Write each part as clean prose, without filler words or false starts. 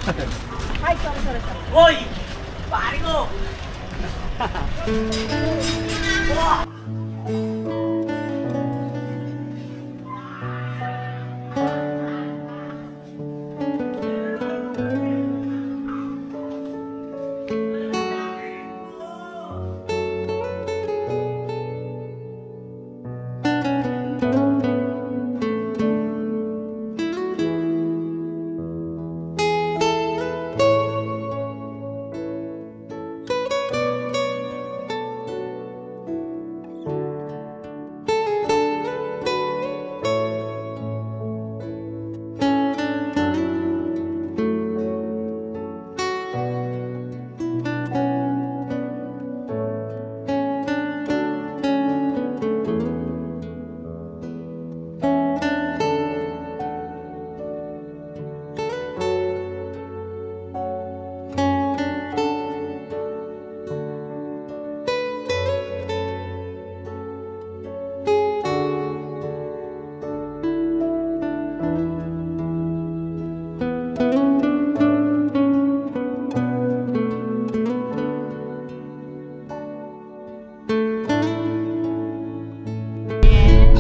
Ay, sorry. Hoy! Pare ko!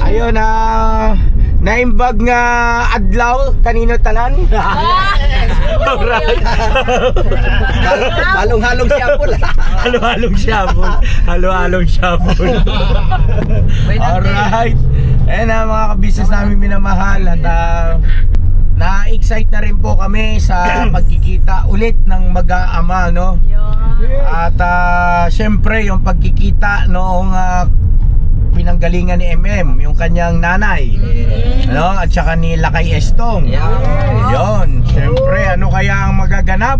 Ayun naimbag nga adlaw kanino tanan. Halong-halong siyapol. Halo-halong siyapol. Alright. Ayan mga kabisnes namin minamahal. At na-excite na rin po kami sa magkikita ulit ng mag-aama, no? At syempre yung pagkikita noong pinanggalingan ni MM, yung kanyang nanay, ano? At saka ni Lakay Estong. Yun, syempre ano kaya ang magaganap?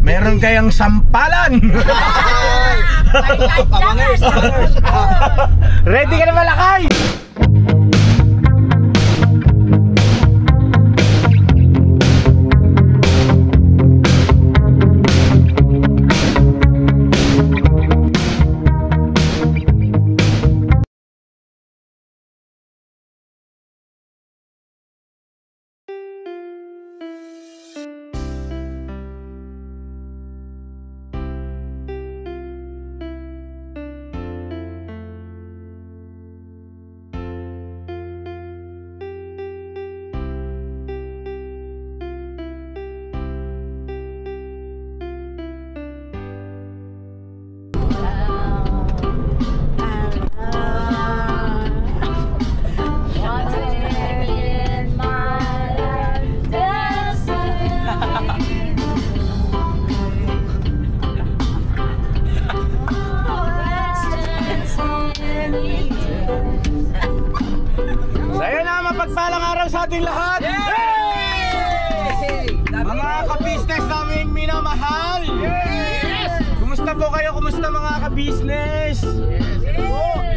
Meron kayang sampalan. Ready ka na ba, Lakay? Mapagpalang araw sa ating lahat. Mga kabisnes naming minamahal. Kumusta po kayo? Kumusta mga kabisnes?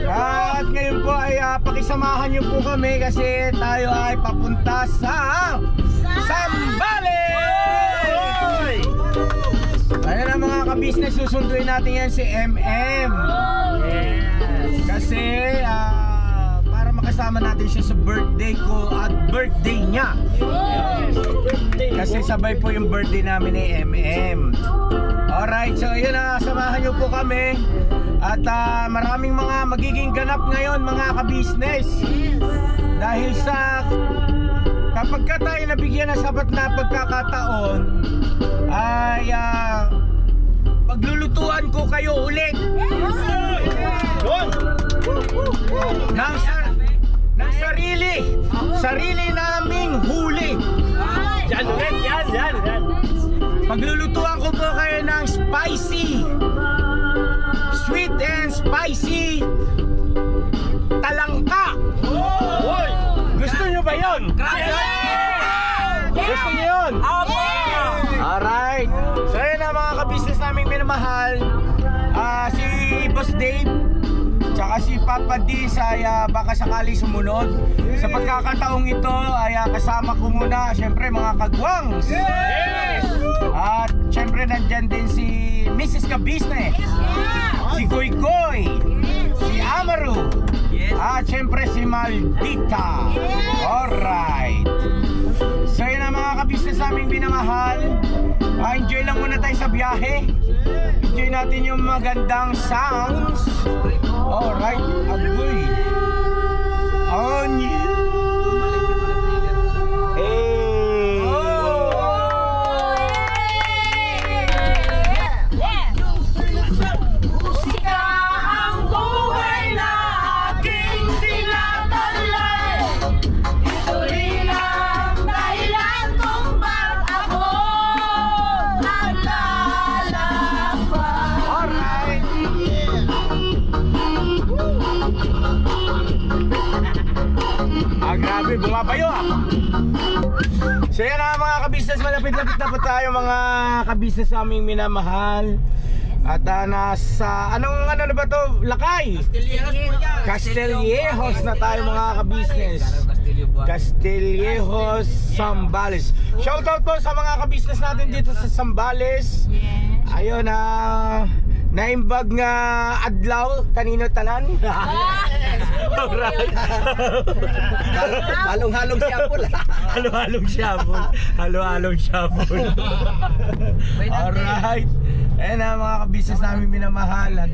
At ngayon po ay pakisamahan niyo po kami kasi tayo ay papunta sa Zambales. Ayan ang mga kabisnes, susunduin natin yan si MM. Kasi kasama natin siya sa birthday ko at birthday niya. Kasi sabay po yung birthday namin ni MM. Alright, so yun samahan nyo po kami. At maraming mga magiging ganap ngayon mga kabisnes. Dahil sa kapag ka tayo nabigyan ng sapat na pagkakataon ay paglulutuan ko kayo ulit ng sarili naming huli. Yan. Paglulutuan ko po kayo ng spicy, sweet and spicy talangka. Gusto nyo ba yun? Gusto nyo yun? Alright. So yun na mga kabisnes naming minamahal. Si Boss Dave tsaka si Papa D ay baka sakali sumunod. Sa pagkakataong ito ay kasama ko muna syempre mga kagwangs. At syempre nandyan din si Mrs. Kabisnes, si Koy Koy, si Amaru, at syempre si Maldita. Alright. So yun ang mga kabisnes naming binamahal. Enjoy lang muna tayo sa biyahe. Enjoy natin yung magandang sounds. Alright, agoy. On you. Grabe, bumabayo ah. So yan na mga kabisnes, malapit-lapit na po tayo mga kabisnes sa aming minamahal. At nasa, ano na ba to? Lakay! Castillejos na tayo mga kabisnes. Castillejos, Zambales. Shoutout po sa mga kabisnes natin dito sa Zambales. Ayun na naimbag nga adlaw kanino tanan. Halong-halong siyapol. Halo-halong siyapol. Halo-halong siyapol. Alright. Ayan na mga kabisnes namin minamahal. At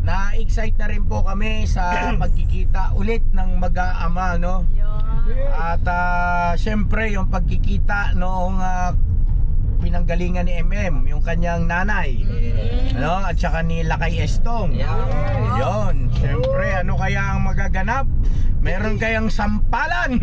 na-excite na rin po kami sa pagkikita ulit ng mag-aama, no? At syempre yung pagkikita noong pinanggalingan ni MM, yung kanyang nanay, ano, at saka ni Lakay Estong. Yon, syempre ano kaya ang magaganap? Meron kayang sampalan.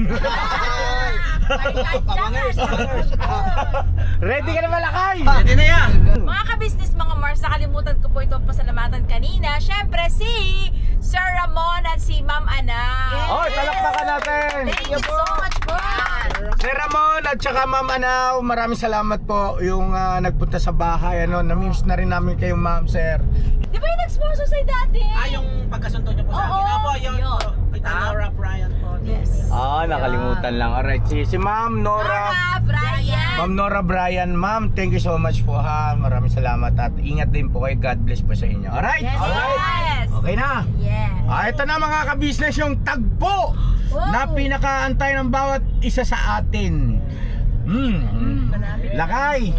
Ready ka na ba, Lakay? Ready na yan. Mga kabisnes, mga Mars, nakalimutan ko po ito pasalamatan kanina. Syempre si Sir Ramon at si Ma'am Ana. Oh, talakpakan natin. Thank you so much po. Sir Ramon at saka Ma'am Anaw, maraming salamat po yung nagpunta sa bahay. Ano, na-miss na rin namin kayo, Ma'am, Sir. Di ba yung nag-sponsor sa'yo dati? Yung pagkasunto niyo po sa akin. Apo, yun po. Kita Nora Bryan po. Yes. Nakalimutan lang. Alright, si Ma'am Nora. Brian. Ma'am Nora Bryan, Ma'am, thank you so much po ha. Maraming salamat at ingat din po kayo. God bless po sa inyo. Alright? Yes. Alright. Okay na. Yes. Ito na mga kabisnes yung tagpo na pinakaantay ng bawat isa sa atin. Lakay,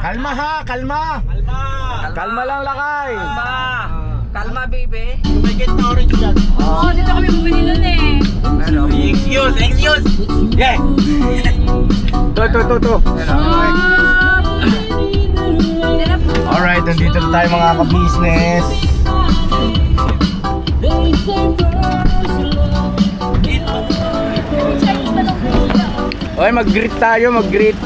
kalma ha, kalma. Kalma lang, Lakay. Kalma, baby. May get na orange dyan. Oo, dito kami bumili nun eh. Excuse. Yeah. To. Alright, nandito na tayo mga kabisnes. Okay, mag-greet tayo, mag-greet.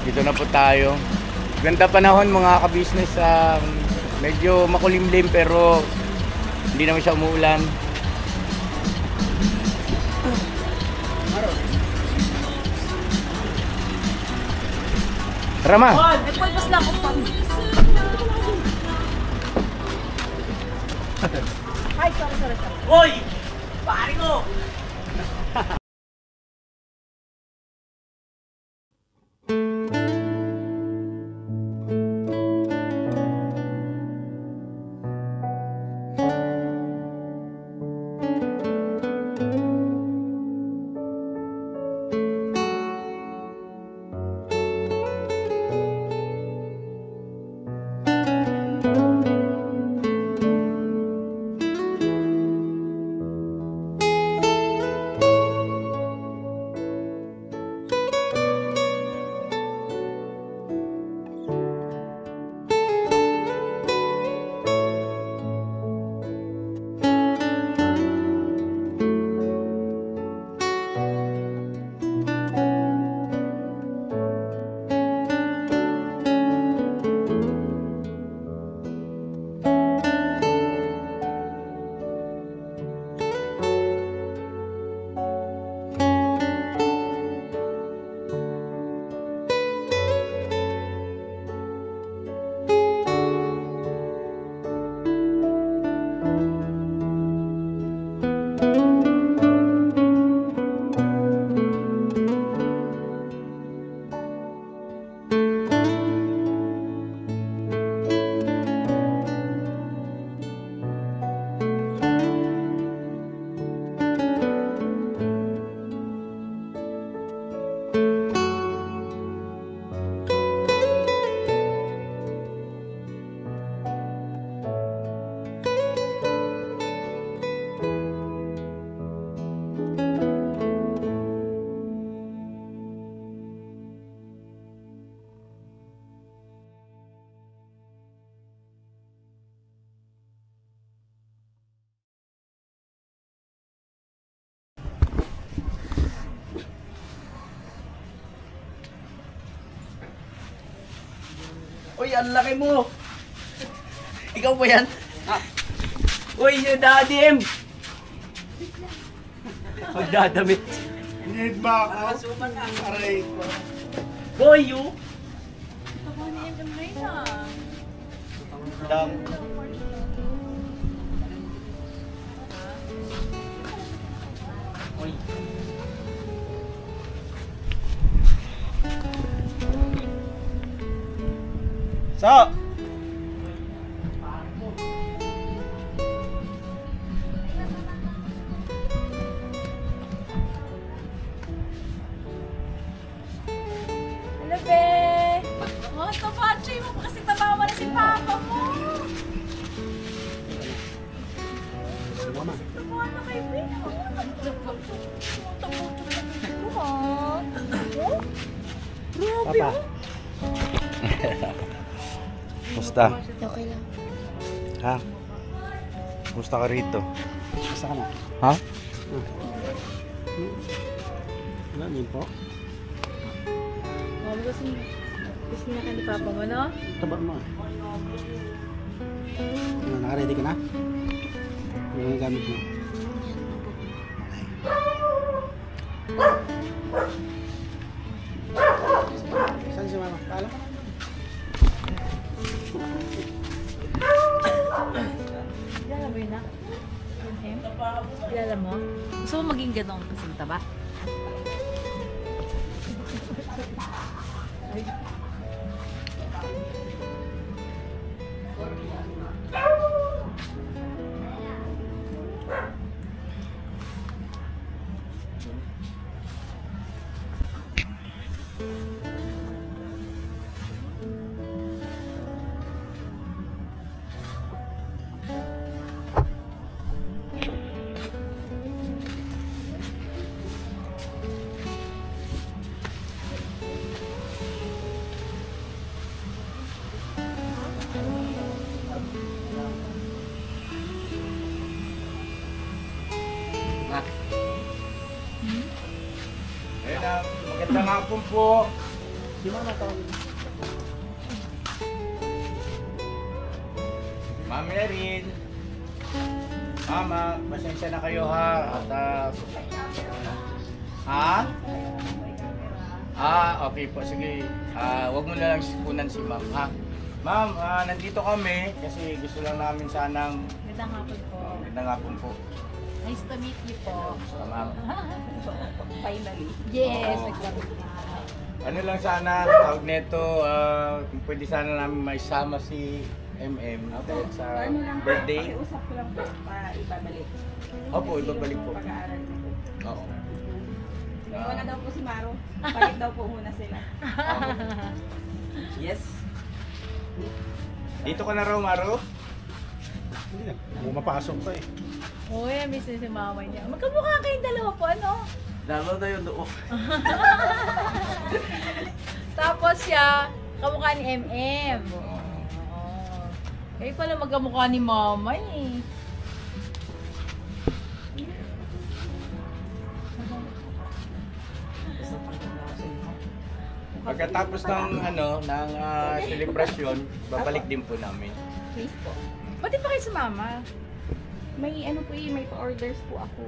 Dito na po tayo. Ganda panahon mga kabisnes. Medyo makulimlim pero hindi naman siya umuulan. Tara ma. Nagpulpos lang ako pa. Ay, sorry. Hoy! Pare ko! ang laki mo. Ikaw ba yan? Uy, yung Daddy M. Magdadamit. Need ba ako? Nakasuman na. Aray. Boy, you. Ito ko ni M Reyna. Dam. Uy. So, Hello, be! Oh, tabachoy mo kasi tabawa na si Papa mo. Tabawa na kay be. Grabe, Papa. Musta? Okay lang. Ha? Musta ka rito? Basta ka na. Ha? Wala, yun po. Oh, gusto niya ka ni Papa mo, no? Taba mo. Ano, naka-ready ka na? Ano yung gamit mo? Saan si Mama? Paalam ka na. Kilala mo yun, na? Him? Kilala mo? Gusto mo maging ganong kasing taba? Magandang hapon po. Si Mama tawag. Ma'am Erin. Mama, pasensya na kayo ha. At, okay po. Sige. Wag mo na lang sipunan si ma'am, ha? Ma'am, nandito kami kasi gusto lang namin sanang Magandang hapon po. magandang hapon po. Nice to meet you po. So, ma'am, Finally. Yes. Oo. Ano lang sana, tawag nito, kung pwede sana namin maisama si MM dahil sa birthday. Pakiusap ko lang po, ibabalik. Opo, ibabalik po. Pag-aaral na po. Oo. Wala daw po si Maro. Palit daw po muna sila. Yes. Dito ka na raw, Maro? Hindi na. Bumapasok pa eh. Uy, miss na si mama niya. Magkamukha kayong dalawa po, ano? Lalo na yung loob. Tapos siya, kamukha ni MM. Oo. Kayo pala magkamukha ni mama eh. Pagkatapos ng selebrasyon, babalik din po namin. Please po. Pati pa kayo sa mama? May ano po may pa-orders po ako.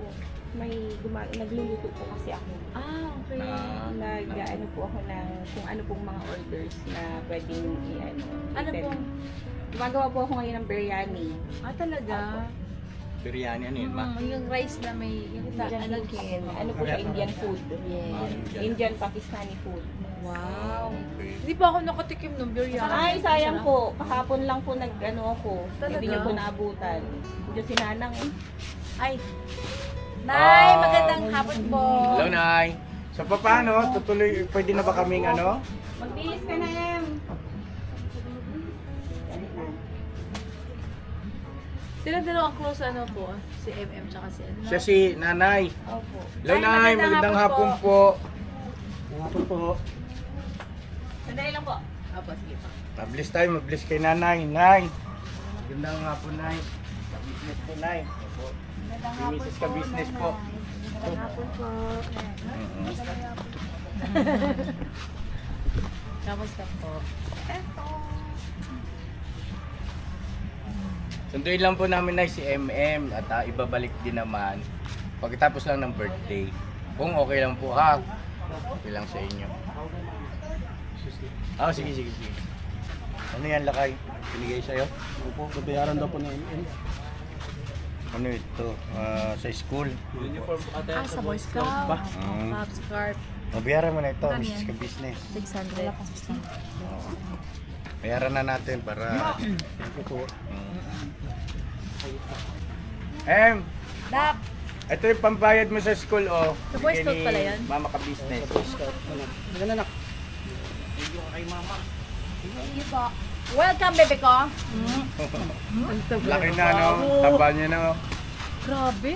Nagluluto po kasi ako. Ah, okay. Nag-ano po ako ng kung ano pong mga orders na pwedeng i-ano. Ano i-test. po? Gumagawa po ako ngayon ng biryani. Ah, talaga? Biryani, ano yun, ma? Yung rice na may... Yung Indian chicken. Ano po siya, Indian food. Yes. Indian Pakistani food. Wow. Okay. Hindi pa ako nakatikim ng biryani. Ay, sayang po. Kahapon lang po nag-ano ako. Talaga? Hindi niyo po naabutan. Hindi si Nanang eh. Ay. Nay, magandang hapon po. Hello, Nay. So, paano? Tutuloy, pwede na ba kaming ano? Magbihis ka na, Em. Sila dalawang close ano po? Si MM tsaka si ano? Siya si Nanay. Opo. Hello, Ay, Nay. Magandang hapon po. Hapon po. Sandali lang po. Opo, sige pa. Mabilis tayo, mabilis kay Nanay. Nay. Magandang hapon, Nay. Ka-business po, Nay. Opo. Business ka business po. Magandang hapon po. Kamusta po? Eto. Sunduin lang po namin na si MM at ibabalik din naman pagkatapos lang ng birthday. Kung okay lang po ha. Okay lang sa inyo. Sige. Ano yan, Lakay? Pinigay sa'yo? Opo, babayaran daw po na MM. Ano ito? Sa school? Sa Boy Scout. Pop Scarf. Mabayaran mo na ito, Ano Mrs. yan? Ka-Business. 600. Bayaran na natin para... Opo. Dak. Ito yung pambayad mo sa school, oh. Sa Boy Bigay Scout ni pala yan? Mama Ka-Business. Maganda na. Thank you po. Welcome, bebe ko. Laki na, no? Taba niya na, oh. Grabe,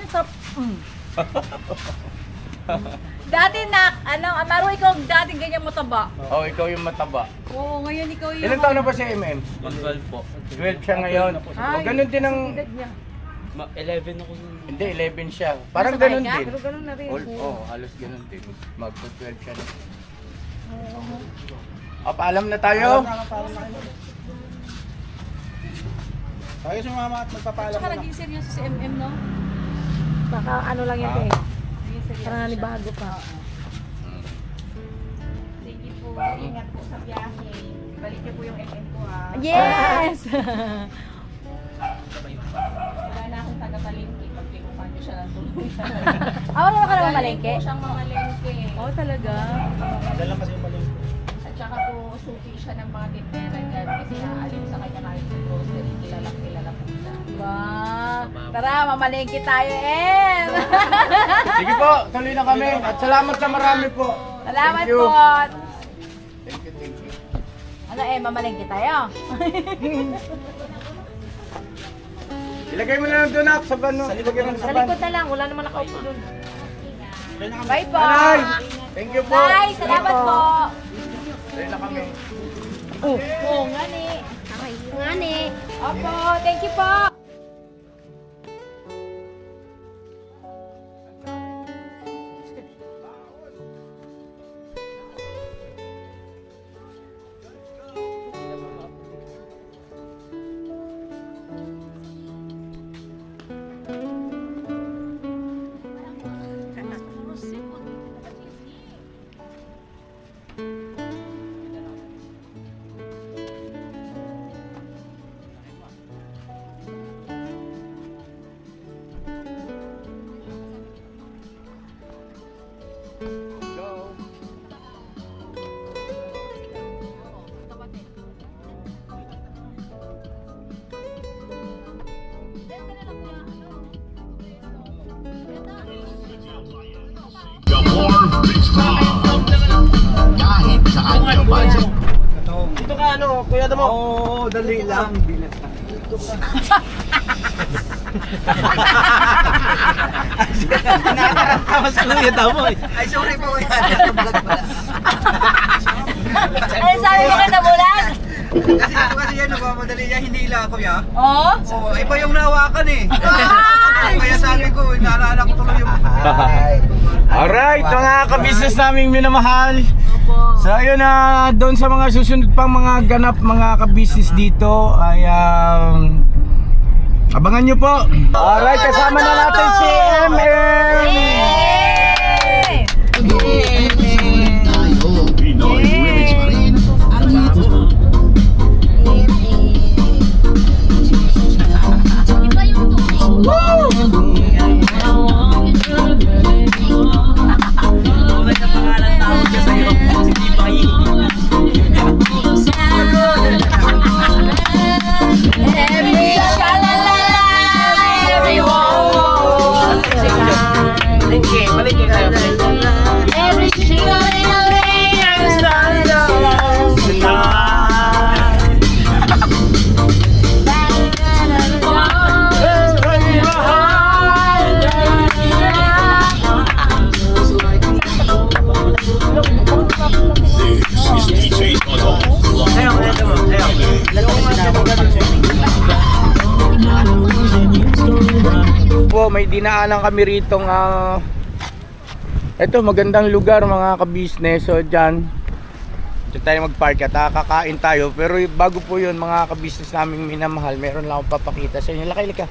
Dati Amaro, ikaw dating ganyan mataba. Oh, ikaw yung mataba. Oo, ngayon ikaw yung... Ilang taon na ba si MM? 12 po. 12 siya ngayon. O, ganun din ang... 11 ako nun. Hindi, 11 siya. Parang Nasakay ganun ka? din. Pero ganun na rin. Halos ganun din. Mag-12 siya na. Paalam na tayo. Tayo si mama at magpapaalam Tsaka na. naging seryoso si MM, no? Baka ano lang yan eh. Parang nanibago pa. Sige po, ingat po sa biyahe. Balik niyo po yung MM ko, ha? Yes! Wala na akong taga-palengke. Pag pinupan niyo siya ng tulungan. Wala ka naman malengke? Galing po siyang mamalengke. Oo, talaga. Dala kasi yung maling. At saka po, suki siya ng mga tindera dyan. Kasi naalim sa kanya kahit sa grocery. Kilala po siya. Wow! Tara, mamalengke tayo, Em! Sige po, tuloy na kami. At salamat sa marami po. Salamat Thank you. po! Thank you. Ano mamalengke tayo? Ilagay mo na lang doon, Nak, sa bano. Ilagay mo na Sa sa ban. likod na lang, wala naman nakaupo doon. Bye po! Nanay! Thank you po. Bye! Salamat po! Tuloy na kami. Oo, nga ni. Nga ni. Opo, thank you po! Kahit saan yung budget. Dito ka kuya Damo. Oo, dali lang. Bilat na. Nakakatawa sa kuya Damo eh. Ay, sorry po kuya. Vlog pala. Ano sabi mo ka na bulag? Kasi yan, nagmamadali niya, hindi lang kuya. Oo? Oo, iba yung nahawakan eh. Kaya sabi ko, naalala ko tuloy yung... Alright, mga ka-business naming minamahal. So ayun na, doon sa mga susunod pang mga ganap mga ka-business dito ay abangan nyo po. Alright, kasama na natin si MM. Tayo, Pinoy Remix pa rin. May dinaanan kami ritong ito magandang lugar mga ka-business. So dyan Diyan tayo mag-park at kakain tayo. Pero bago po yun, mga ka-business naming minamahal, meron lang akong papakita sa inyo. Laki-lika.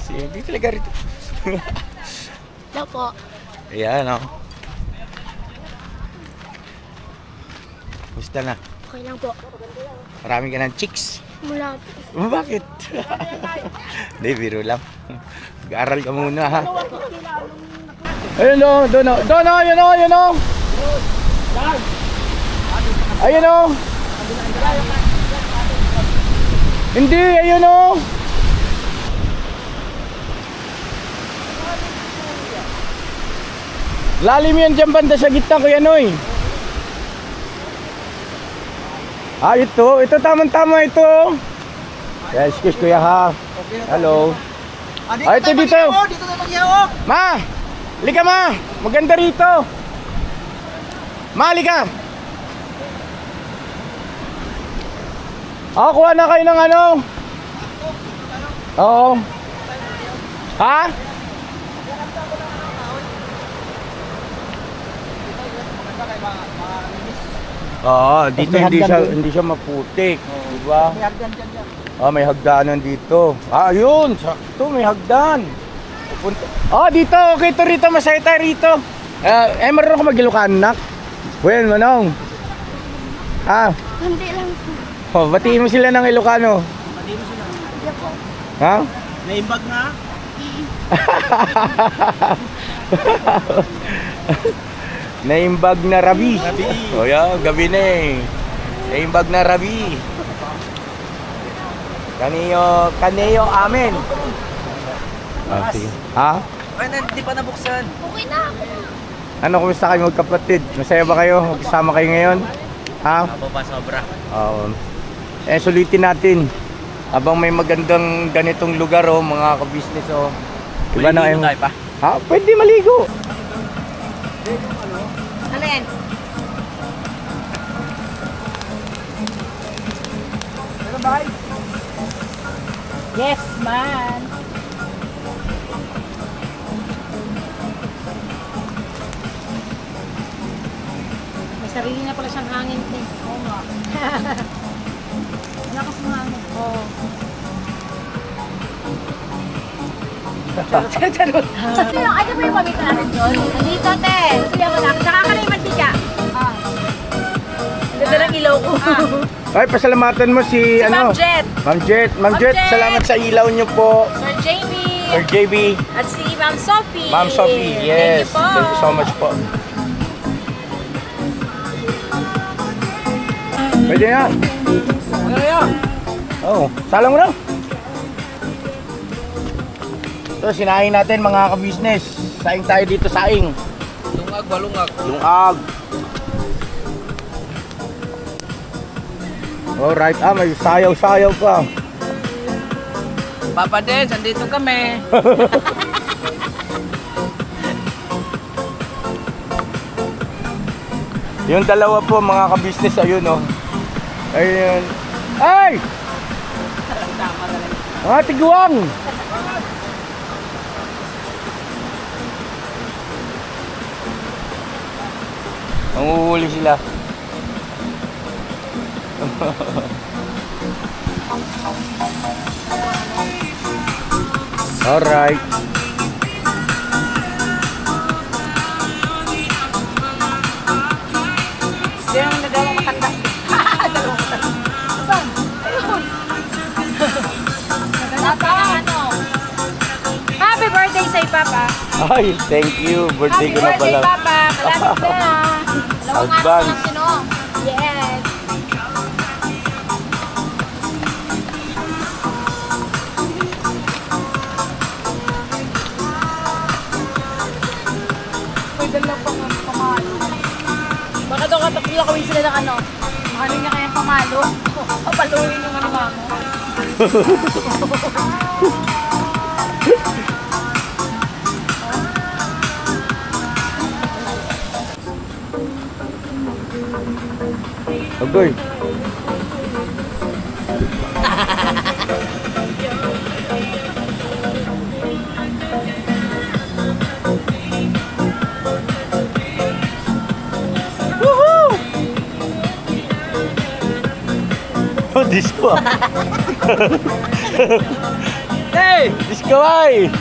Dito talaga rito. Hello po. Ayan, oh. Gusto na. Okay lang po. Marami ka ng chicks. Mula po. Bakit? Hindi, biro lang. Mag-aaral ka muna, ha? Ayun, oh. Doon, oh. Doon, oh. Ayun, oh. Ayun, oh. Ayun, oh. Hindi, ayun, oh. Lalim yan dyan banda sa gitna, Kuya Noy. Ah, ito tamang-tama ito. Yes, excuse Kuya, ha. Hello. Ah, ito dito. Dito na mag-ihaw. Ma, halika ma. Maganda rito. Ma, halika. Ah, kuha na kayo ng ano. Oo. Ha? Oo, dito hindi siya maputik, di ba? May hagdan dyan. Ah, may hagdanan dito. Ah, ayun, sakto, may hagdan. Pupunta. Ah, dito, okay to rito, masaya tayo rito. Marunong ka mag-Ilocano, nak? Well, manong. Ah, Hindi lang po. oh, batiin mo sila ng Ilocano. Hindi mo sila. Hindi po. Ha? Naimbag na. Naimbag na rabi. O yan, gabi na eh. Naimbag na rabi. Kaniyo amin. Ah, sige. Ha? Ay, hindi pa nabuksan. Okay na ako. Ano, kumusta kayo magkapatid? Masaya ba kayo? Magkasama kayo ngayon? Ha? Abo pa sobra. Sulitin natin. Habang may magandang ganitong lugar, oh, mga ka-business, oh. Iba na kayo. Tayo pa. Ha? Pwede maligo. Alin? Yes, man. May sarili na pala siyang hangin din. Oo nga. Lakas ng hangin. Oo. Charot. Ano ba yung pamita natin doon? Dito, te. Gusto niya mo lang. Tsaka ka na yung mantika. Ganda ng ilaw ko. Ay, pasalamatan mo si ano? Ma'am Jet. Ma'am Jet. Ma'am Ma'am Jet, Jet. salamat sa ilaw niyo po. Sir JB. Sir JB. At si Ma'am Sophie. Ma'am Sophie, yes. Thank you po. Thank you so much po. Pwede na. Ano yan? Oo, salang mo na. Ito, sinaing natin mga ka-business. Saing tayo dito, saing. Lungag, balungag. Lungag. Alright, may sayaw-sayaw pa. Papa Dens, andito kami. Yung dalawa po mga ka-business, ayun oh. Ayun. Ay! Mga tiguang! Nanguhuli sila. Alright. Yung nagawang matanda. Dalawang matanda. Saan? Ayun. Papa, ano? Happy birthday sa'yo, Papa. Ay, thank you. Birthday ko na Happy birthday, pala. Papa. Malapit na. Dalawang araw Advance. lang sino. Yes. Uy, dalaw pang pamalo. Baka daw katakilakawin sila ng ano. Ano niya kayang pamalo? Papaluin yung ano mo. Agoy. Oh, disco ah. Hey! Disco ay!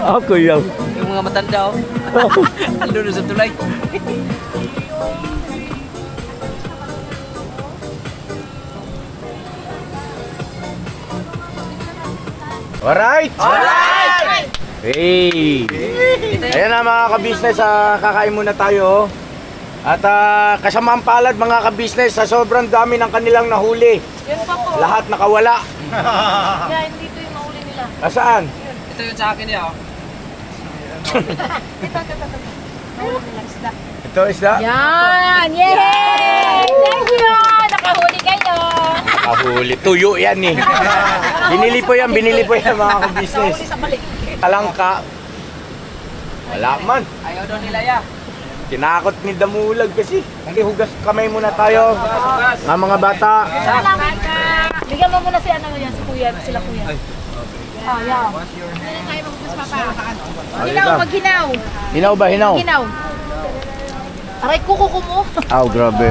Ako yan. Yung mga matanda oh. Andun sa tulay. Alright! Alright! Hey! Ayan na mga ka-business, kakain muna tayo. At kasamang palad mga ka-business, sa sobrang dami ng kanilang nahuli. Yun pa po. Lahat nakawala. Yan, dito yung mahuli nila. Asaan? Ito yung sa akin niya oh. Mahuli nila isda. Ito isda? Yan! Yay! Thank you! Nakahuli kayo! Nakahuli. Tuyo yan eh. Binili po yan mga ka-business. Nakahuli sa balik. Alangka. Wala man. Ayaw daw nila ya. Tinakot ni Damulag kasi. Hugas kamay muna tayo. Mga bata. Bigyan mo muna si ano yan, si kuya, sila kuya. Oh, yeah. Ano tayo magbukas papa? Hinaw, maghinaw. Hinaw ba? Hinaw? Hinaw. Aray, kuko mo. Aw, grabe.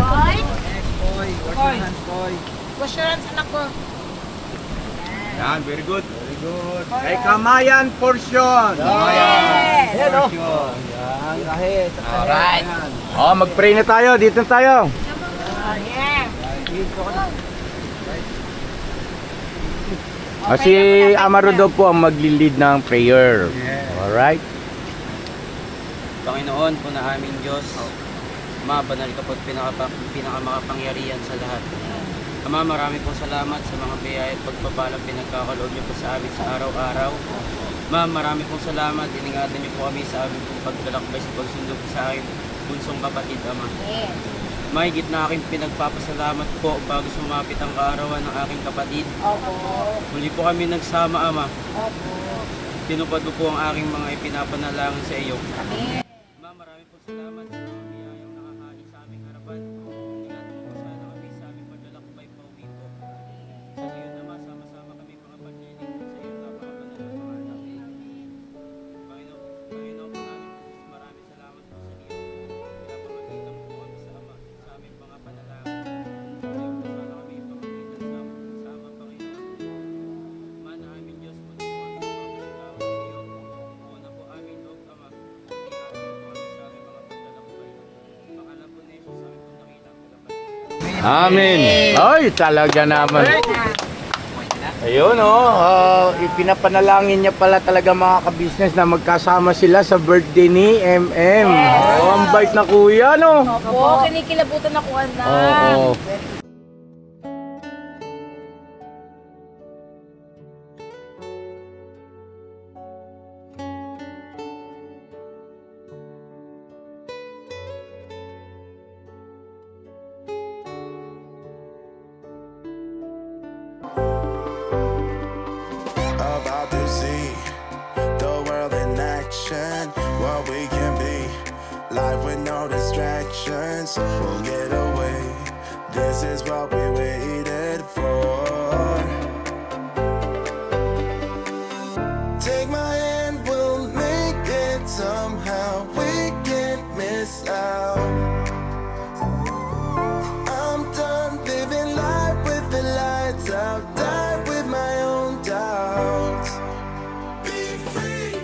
Wash your hands, anak ko. Yan, very good. Very good. Kay Kamayan portion. Yes! Yan o. Yan, kahit. Alright. Oh, mag-pray na tayo. Dito tayo. Yeah. Si Amaro daw po ang magli-lead ng prayer. Alright. Panginoon po na aming Diyos, Ama, banal ka po at pinakamakapangyarihan sa lahat. Ama, marami pong salamat sa mga biyaya at pagpapalang pinagkakaloob niyo po sa amin sa araw-araw. Ma, marami pong salamat. Iningatan niyo po kami sa aming paglalakbay sa pagsundo sa aking bunsong kapatid, Ama. Mahigit na aking pinagpapasalamat po bago sumapit ang kaarawan ng aking kapatid. Muli po kami nagsama, Ama. Tinupad ko po ang aking mga ipinapanalangin sa iyo. Ma, marami po salamat sa mga biyayang nakahali sa aming harapan. Ingatan mo po sana kami sa aming paglalakbay pa uwi po. Sa ngayon naman, sama-sama kami mga paglilingkod sa iyo napakabanal na pangalan. Panginoon po namin Jesus, maraming salamat po sa iyo. Pinapamagitan mo po kami sa Ama, sa aming mga panalangin. Ngayon po sana kami ipamagitan sa Ama, Panginoon. Mana aming Diyos, muli po kami ipapagkakawa sa iyo. Una po aming loob, Ama. Ingatan mo po kami sa aming mga paglalakbay. Pangalan po ni Jesus, aming po nakita ang kalapad. Amen. Ay, talaga naman. Ayun ipinapanalangin niya pala talaga mga ka-business na magkasama sila sa birthday ni MM. Oh, ang bait na kuya, no? Opo, kinikilabutan ako, anak. Oo. About to see the world in action, what we can be. Life with no distractions, we'll get away. This is what we waited for. Take my hand, we'll make it somehow. We can't miss out. I'm done living life with the lights out. Die with my own doubts. Be free.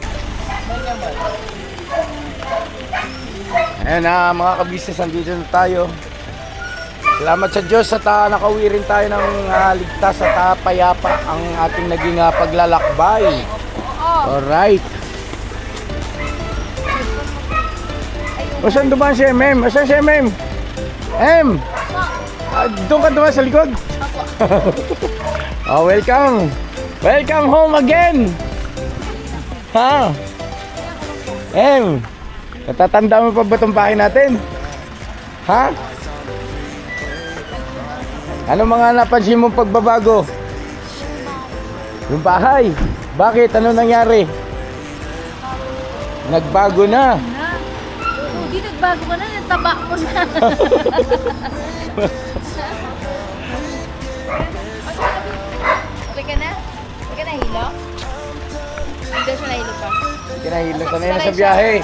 Ayan na mga ka-business, andito na tayo. Salamat sa Diyos at nakauwi rin tayo ng ligtas at payapa ang ating naging paglalakbay. Alright. O saan dumaan si MM? O saan si MM? M! Doon ka dumaan sa likod? Oh, welcome! Welcome home again! Ha? M! Natatanda mo pa ba itong bahay natin? Ha? Ano mga napansin mong pagbabago? Yung bahay. Bakit? Ano nangyari? Nagbago na. nagbago ka na, yung taba mo na. Okay ka na? Okay ka na, hilo? Hindi siya nahilo pa. Kinahilo ka na sa biyahe.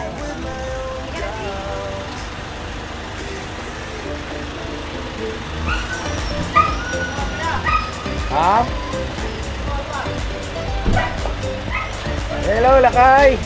Ha? Hello, Lakay!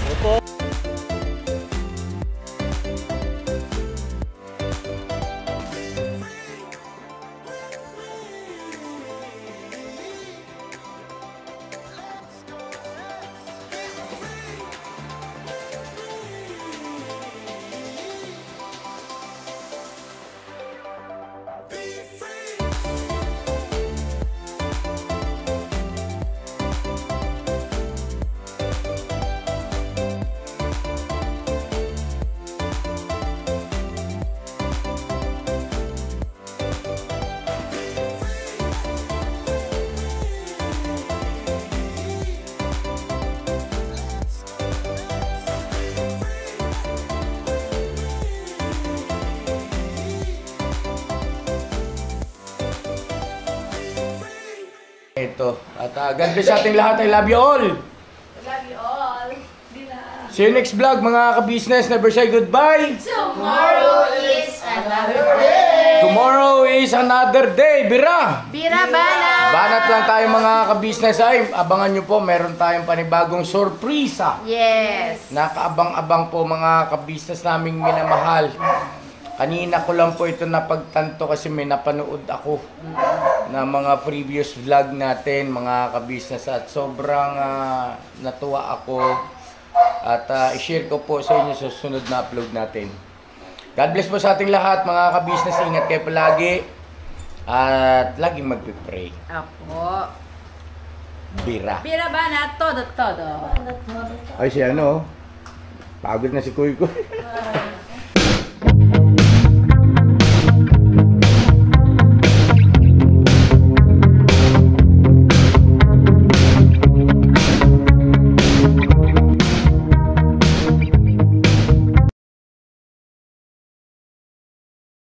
Ito. At God bless sa ating lahat. I love you all. Love you all. See you next vlog mga ka-business. Never say goodbye. Tomorrow is another day. Tomorrow is another day. Bira! Bira banat! Banat lang tayo mga ka-business. Ay, abangan nyo po. Meron tayong panibagong sorpresa. Yes. Nakaabang-abang po mga ka-business naming minamahal. Kanina ko lang po ito napagtanto kasi may napanood ako na mga previous vlog natin mga ka-business at sobrang natuwa ako at i-share ko po sa inyo sa susunod na upload natin. God bless po sa ating lahat mga ka-business. Ingat kayo palagi at laging magpipray. Apo. Bira. Bira banat, todo. Ay si ano, pagod na si Kuy Kuy.